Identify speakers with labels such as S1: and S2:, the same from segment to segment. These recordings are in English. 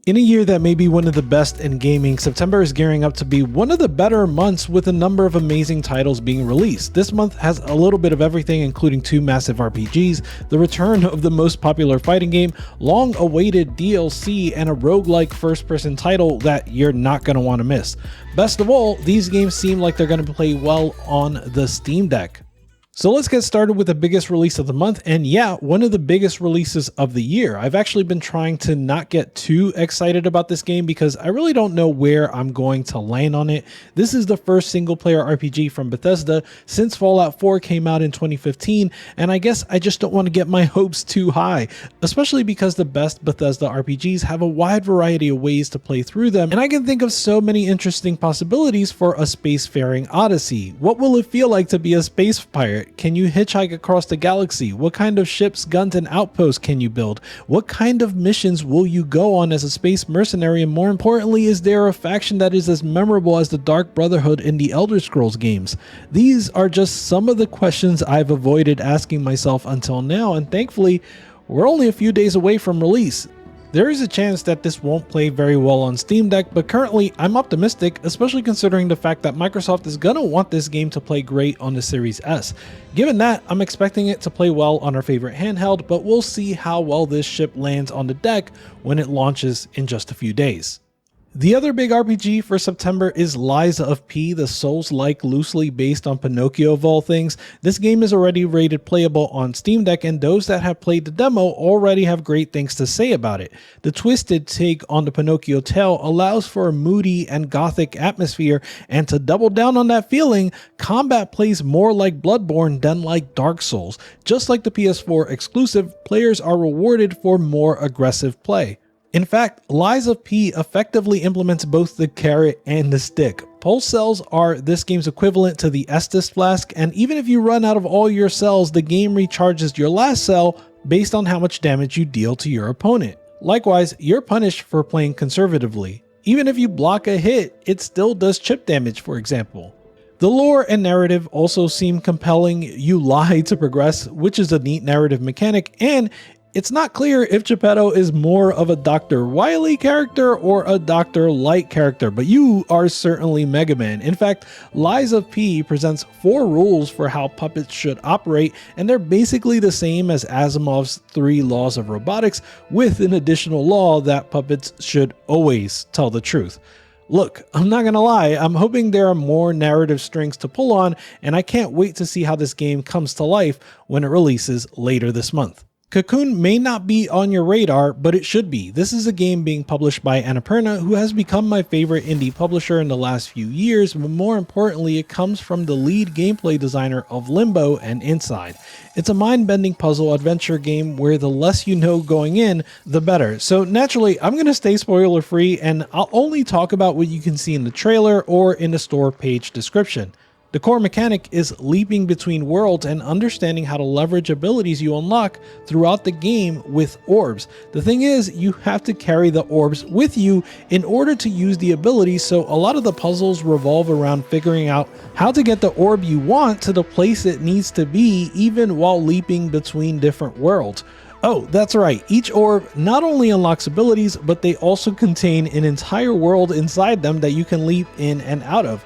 S1: In a year that may be one of the best in gaming, September is gearing up to be one of the better months with a number of amazing titles being released. This month has a little bit of everything, including 2 massive RPGs, the return of the most popular fighting game, long-awaited DLC, and a roguelike first-person title that you're not going to want to miss. Best of all, these games seem like they're going to play well on the Steam Deck. So let's get started with the biggest release of the month, and yeah, one of the biggest releases of the year. I've actually been trying to not get too excited about this game because I really don't know where I'm going to land on it. This is the first single-player RPG from Bethesda since Fallout 4 came out in 2015, and I guess I just don't want to get my hopes too high, especially because the best Bethesda RPGs have a wide variety of ways to play through them, and I can think of so many interesting possibilities for a spacefaring odyssey. What will it feel like to be a space pirate? Can you hitchhike across the galaxy? What kind of ships, guns, and outposts can you build? What kind of missions will you go on as a space mercenary? And more importantly, is there a faction that is as memorable as the Dark Brotherhood in the Elder Scrolls games? These are just some of the questions I've avoided asking myself until now, and thankfully, we're only a few days away from release. There is a chance that this won't play very well on Steam Deck, but currently I'm optimistic, especially considering the fact that Microsoft is gonna want this game to play great on the Series S. Given that, I'm expecting it to play well on our favorite handheld, but we'll see how well this ship lands on the deck when it launches in just a few days. The other big RPG for September is Lies of P, the Souls-like loosely based on Pinocchio of all things. This game is already rated playable on Steam Deck, and those that have played the demo already have great things to say about it. The twisted take on the Pinocchio tale allows for a moody and gothic atmosphere, and to double down on that feeling, combat plays more like Bloodborne than like Dark Souls. Just like the PS4 exclusive, players are rewarded for more aggressive play. In fact, Lies of P effectively implements both the carrot and the stick. Pulse cells are this game's equivalent to the Estus flask, and even if you run out of all your cells, the game recharges your last cell based on how much damage you deal to your opponent. Likewise, you're punished for playing conservatively. Even if you block a hit, it still does chip damage, for example. The lore and narrative also seem compelling. You lie to progress, which is a neat narrative mechanic, and it's not clear if Geppetto is more of a Dr. Wily character or a Dr. Light character, but you are certainly Mega Man. In fact, Lies of P presents 4 rules for how puppets should operate, and they're basically the same as Asimov's 3 laws of robotics, with an additional law that puppets should always tell the truth. Look, I'm not gonna lie, I'm hoping there are more narrative strings to pull on, and I can't wait to see how this game comes to life when it releases later this month. Cocoon may not be on your radar, but it should be. This is a game being published by Annapurna, who has become my favorite indie publisher in the last few years, but more importantly, it comes from the lead gameplay designer of Limbo and Inside. It's a mind-bending puzzle adventure game where the less you know going in, the better. So naturally, I'm going to stay spoiler-free, and I'll only talk about what you can see in the trailer or in the store page description. The core mechanic is leaping between worlds and understanding how to leverage abilities you unlock throughout the game with orbs. The thing is, you have to carry the orbs with you in order to use the abilities, so a lot of the puzzles revolve around figuring out how to get the orb you want to the place it needs to be, even while leaping between different worlds. Oh, that's right, each orb not only unlocks abilities, but they also contain an entire world inside them that you can leap in and out of.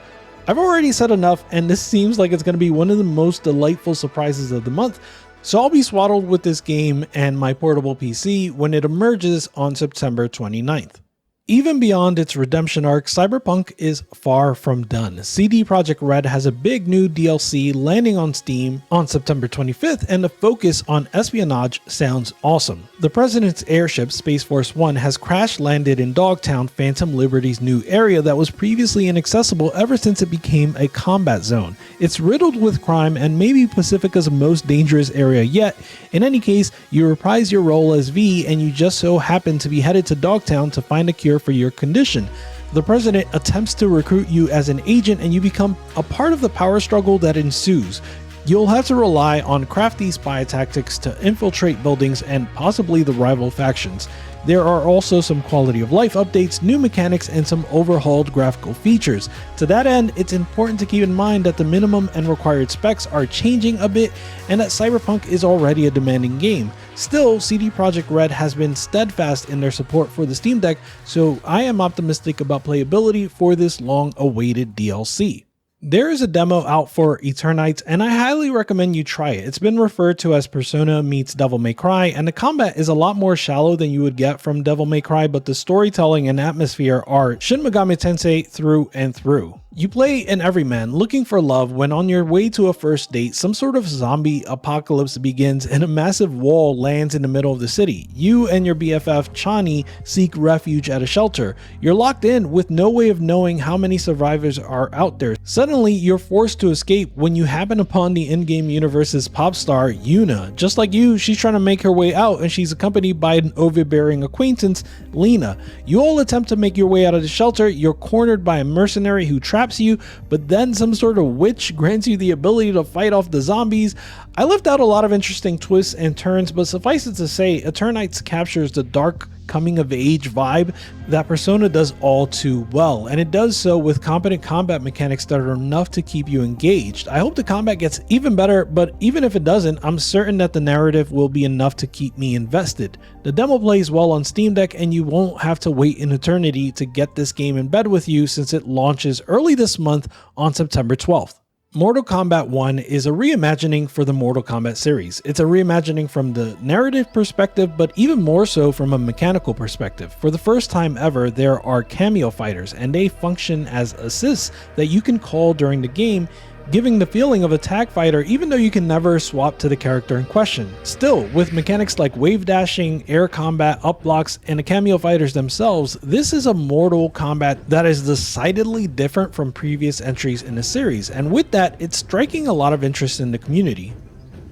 S1: I've already said enough, and this seems like it's going to be one of the most delightful surprises of the month, so I'll be swaddled with this game and my portable PC when it emerges on September 29th. Even beyond its redemption arc, Cyberpunk is far from done. CD Projekt Red has a big new DLC landing on Steam on September 25th, and the focus on espionage sounds awesome. The President's airship, Space Force 1, has crash-landed in Dogtown, Phantom Liberty's new area that was previously inaccessible ever since it became a combat zone. It's riddled with crime and maybe Pacifica's most dangerous area yet. In any case, you reprise your role as V, and you just so happen to be headed to Dogtown to find a cure for your condition. The president attempts to recruit you as an agent, and you become a part of the power struggle that ensues. You'll have to rely on crafty spy tactics to infiltrate buildings and possibly the rival factions. There are also some quality of life updates, new mechanics, and some overhauled graphical features. To that end, it's important to keep in mind that the minimum and required specs are changing a bit, and that Cyberpunk is already a demanding game. Still, CD Projekt Red has been steadfast in their support for the Steam Deck, so I am optimistic about playability for this long-awaited DLC. There is a demo out for Eternights, and I highly recommend you try it. It's been referred to as Persona meets Devil May Cry, and the combat is a lot more shallow than you would get from Devil May Cry, but the storytelling and atmosphere are Shin Megami Tensei through and through. You play an everyman looking for love when on your way to a first date, some sort of zombie apocalypse begins and a massive wall lands in the middle of the city. You and your BFF Chani seek refuge at a shelter. You're locked in with no way of knowing how many survivors are out there. Suddenly, you're forced to escape when you happen upon the in-game universe's pop star, Yuna. Just like you, she's trying to make her way out and she's accompanied by an overbearing acquaintance, Lena. You all attempt to make your way out of the shelter. You're cornered by a mercenary who traps you, but then some sort of witch grants you the ability to fight off the zombies. I left out a lot of interesting twists and turns, but suffice it to say, Eternights captures the dark coming of age vibe that Persona does all too well, and it does so with competent combat mechanics that are enough to keep you engaged. I hope the combat gets even better, but even if it doesn't, I'm certain that the narrative will be enough to keep me invested. The demo plays well on Steam Deck, and you won't have to wait an eternity to get this game in bed with you since it launches early this month on September 12th. Mortal Kombat 1 is a reimagining for the Mortal Kombat series. It's a reimagining from the narrative perspective, but even more so from a mechanical perspective. For the first time ever, there are cameo fighters, and they function as assists that you can call during the game, giving the feeling of a tag fighter even though you can never swap to the character in question. Still, with mechanics like wave dashing, air combat, up blocks, and the cameo fighters themselves, this is a Mortal Kombat that is decidedly different from previous entries in the series, and with that, it's striking a lot of interest in the community.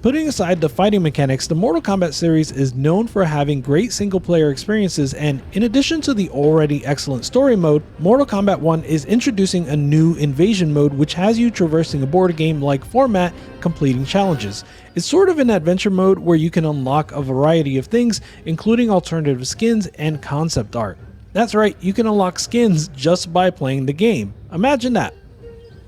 S1: Putting aside the fighting mechanics, the Mortal Kombat series is known for having great single-player experiences, and in addition to the already excellent story mode, Mortal Kombat 1 is introducing a new invasion mode which has you traversing a board game-like format, completing challenges. It's sort of an adventure mode where you can unlock a variety of things, including alternative skins and concept art. That's right, you can unlock skins just by playing the game. Imagine that.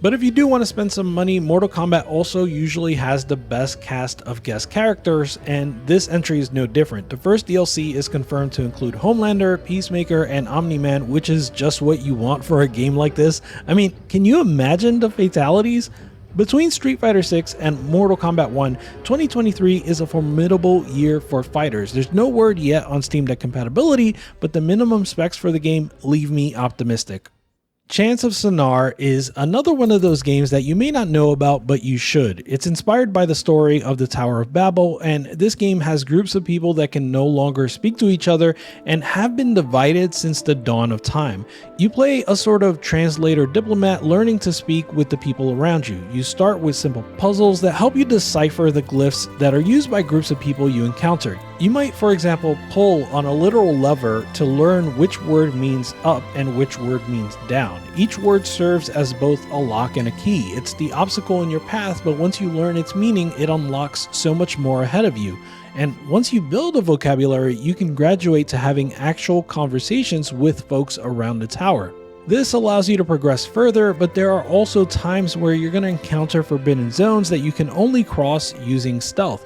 S1: But if you do want to spend some money, Mortal Kombat also usually has the best cast of guest characters, and this entry is no different. The first DLC is confirmed to include Homelander, Peacemaker, and Omni-Man, which is just what you want for a game like this. I mean, can you imagine the fatalities? Between Street Fighter 6 and Mortal Kombat 1, 2023 is a formidable year for fighters. There's no word yet on Steam Deck compatibility, but the minimum specs for the game leave me optimistic. Chants of Sennaar is another one of those games that you may not know about, but you should. It's inspired by the story of the Tower of Babel, and this game has groups of people that can no longer speak to each other and have been divided since the dawn of time. You play a sort of translator diplomat learning to speak with the people around you. You start with simple puzzles that help you decipher the glyphs that are used by groups of people you encounter. You might, for example, pull on a literal lever to learn which word means up and which word means down. Each word serves as both a lock and a key. It's the obstacle in your path, but once you learn its meaning, it unlocks so much more ahead of you. And once you build a vocabulary, you can graduate to having actual conversations with folks around the tower. This allows you to progress further, but there are also times where you're going to encounter forbidden zones that you can only cross using stealth.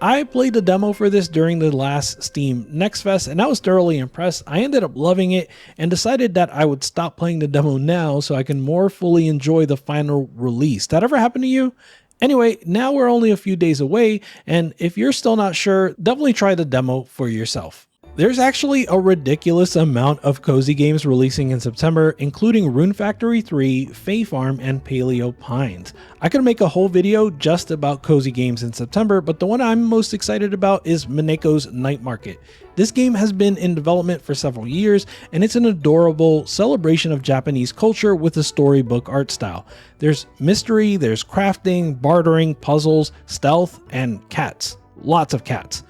S1: I played the demo for this during the last Steam Next Fest, and I was thoroughly impressed. I ended up loving it and decided that I would stop playing the demo now so I can more fully enjoy the final release. That ever happened to you? Anyway, now we're only a few days away, and if you're still not sure, definitely try the demo for yourself. There's actually a ridiculous amount of cozy games releasing in September, including Rune Factory 3, Fae Farm, and Paleo Pines. I could make a whole video just about cozy games in September, but the one I'm most excited about is Mineko's Night Market. This game has been in development for several years, and it's an adorable celebration of Japanese culture with a storybook art style. There's mystery, there's crafting, bartering, puzzles, stealth, and cats. Lots of cats.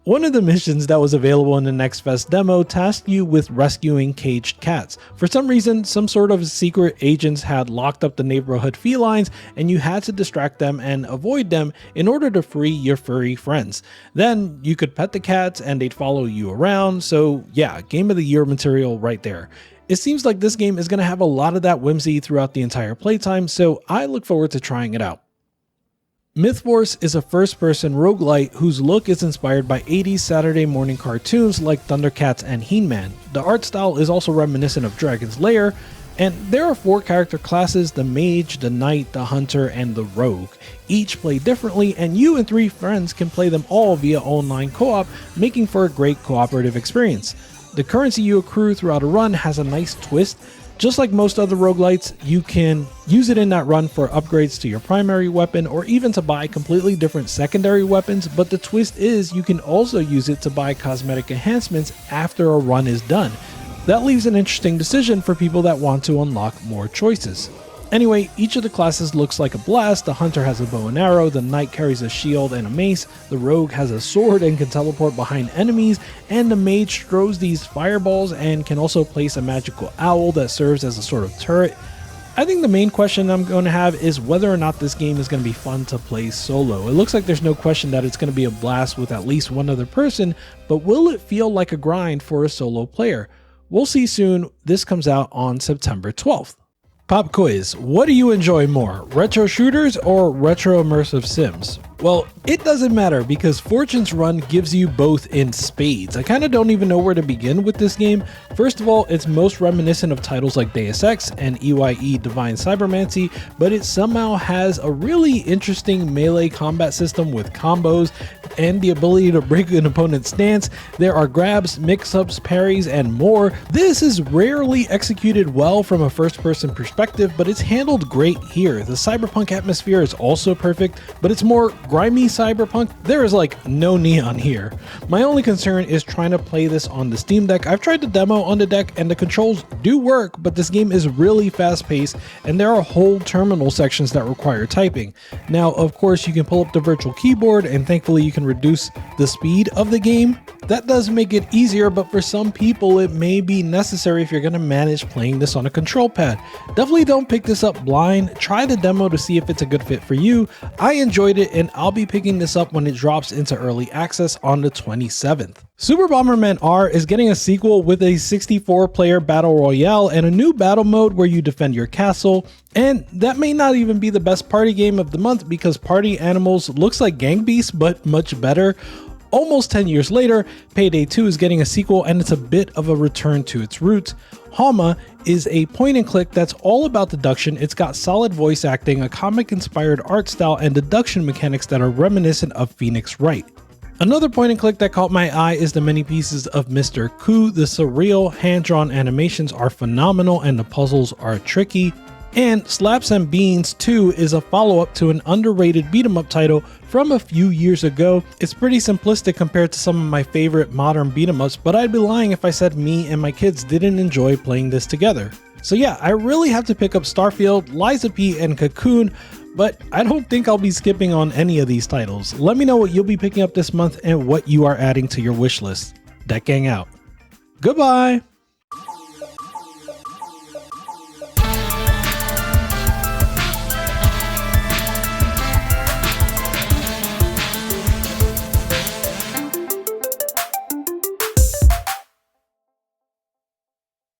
S1: One of the missions that was available in the Next Fest demo tasked you with rescuing caged cats. For some reason, some sort of secret agents had locked up the neighborhood felines, and you had to distract them and avoid them in order to free your furry friends. Then you could pet the cats and they'd follow you around, so yeah, Game of the Year material right there. It seems like this game is going to have a lot of that whimsy throughout the entire playtime, so I look forward to trying it out. MythForce is a first-person roguelite whose look is inspired by 80s Saturday morning cartoons like Thundercats and He-Man. The art style is also reminiscent of Dragon's Lair, and there are 4 character classes: the Mage, the Knight, the Hunter, and the Rogue. Each play differently, and you and 3 friends can play them all via online co-op, making for a great cooperative experience. The currency you accrue throughout a run has a nice twist. Just like most other roguelites, you can use it in that run for upgrades to your primary weapon or even to buy completely different secondary weapons, but the twist is you can also use it to buy cosmetic enhancements after a run is done. That leaves an interesting decision for people that want to unlock more choices. Anyway, each of the classes looks like a blast. The Hunter has a bow and arrow, the Knight carries a shield and a mace, the Rogue has a sword and can teleport behind enemies, and the Mage throws these fireballs and can also place a magical owl that serves as a sort of turret. I think the main question I'm going to have is whether or not this game is going to be fun to play solo. It looks like there's no question that it's going to be a blast with at least one other person, but will it feel like a grind for a solo player? We'll see soon. This comes out on September 12th. Pop quiz: what do you enjoy more, retro shooters or retro immersive sims? Well, it doesn't matter because Fortune's Run gives you both in spades. I kind of don't even know where to begin with this game. First of all, it's most reminiscent of titles like Deus Ex and EYE Divine Cybermancy, but it somehow has a really interesting melee combat system with combos and the ability to break an opponent's stance. There are grabs, mix-ups, parries, and more. This is rarely executed well from a first-person perspective, but it's handled great here. The cyberpunk atmosphere is also perfect, but it's more grimy cyberpunk. There is like no neon here. My only concern is trying to play this on the Steam Deck. I've tried the demo on the deck and the controls do work, but this game is really fast paced and there are whole terminal sections that require typing. Now, of course, you can pull up the virtual keyboard and thankfully you can reduce the speed of the game. That does make it easier, but for some people it may be necessary if you're going to manage playing this on a control pad. Definitely don't pick this up blind. Try the demo to see if it's a good fit for you. I enjoyed it and I'll be picking this up when it drops into early access on the 27th. Super Bomberman R is getting a sequel with a 64-player battle royale and a new battle mode where you defend your castle. And that may not even be the best party game of the month because Party Animals looks like Gang Beasts but much better. Almost 10 years later, Payday 2 is getting a sequel and it's a bit of a return to its roots. Halma is a point and click that's all about deduction. It's got solid voice acting, a comic inspired art style, and deduction mechanics that are reminiscent of Phoenix Wright. Another point and click that caught my eye is the many pieces of Mr. Ku. The surreal hand-drawn animations are phenomenal and the puzzles are tricky. And Slaps and Beans 2 is a follow-up to an underrated beat-em-up title from a few years ago. It's pretty simplistic compared to some of my favorite modern beat-em-ups, but I'd be lying if I said me and my kids didn't enjoy playing this together. So yeah, I really have to pick up Starfield, Liza P, and Cocoon, but I don't think I'll be skipping on any of these titles. Let me know what you'll be picking up this month and what you are adding to your wish list. That gang out. Goodbye!